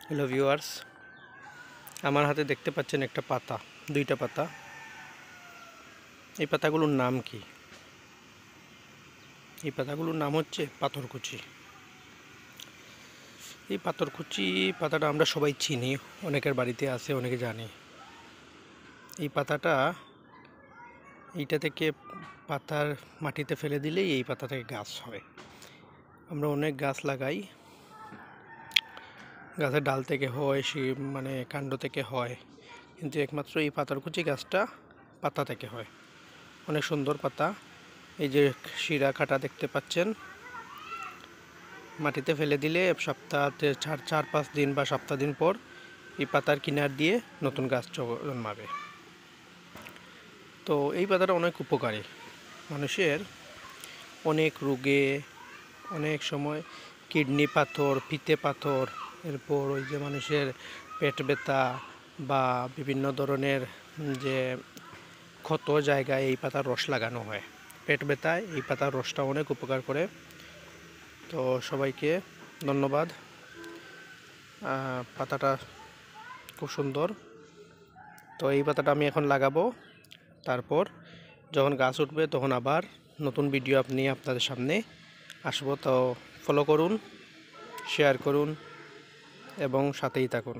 Hello viewers, আমার হাতে দেখতে পাচ্ছেন একটা পাতা, দুইটা পাতা। এই পাতাগুলোর নাম কি? এই পাতাগুলোর নাম হচ্ছে পাথরকুচি। এই পাথরকুচি পাতাটা আমরা সবাই চিনি, অনেকের বাড়িতে আছে, অনেকে জানে। এই পাতাটা এইটা থেকে পাতার মাটিতে ফেলে দিলেই এই পাতা থেকে গাছ হয়। আমরা অনেক গাছ লাগাই, গাছের ডাল থেকে হয়, মানে কাণ্ড থেকে হয়, কিন্তু একমাত্র এই পাথরকুচি গাছটা পাতা থেকে হয়। অনেক সুন্দর পাতা। এই যে শিরা কাটা দেখতে পাচ্ছেন, মাটিতে ফেলে দিলে সপ্তাহে 4-5 দিন বা সপ্তাহ দিন পর এই পাতার কিনার দিয়ে নতুন গাছ জন্মাবে। তো এই পাতাটা অনেক উপকারী, মানুষের অনেক রোগে, অনেক সময় কিডনি পাথর, পিত্তে পাথর, এরপর ওই যে মানুষের পেট ব্যথা বা বিভিন্ন ধরনের যে ক্ষত জায়গায় এই পাতার রস লাগানো হয়। পেট ব্যথায় এই পাতার রসটা অনেক উপকার করে। তো সবাইকে ধন্যবাদ। পাতাটা খুব সুন্দর। তো এই পাতাটা আমি এখন লাগাবো, তারপর যখন গাছ উঠবে তখন আবার নতুন ভিডিও আপনাদের সামনে আসবো। তো ফলো করুন, শেয়ার করুন এবং সাথেই থাকুন।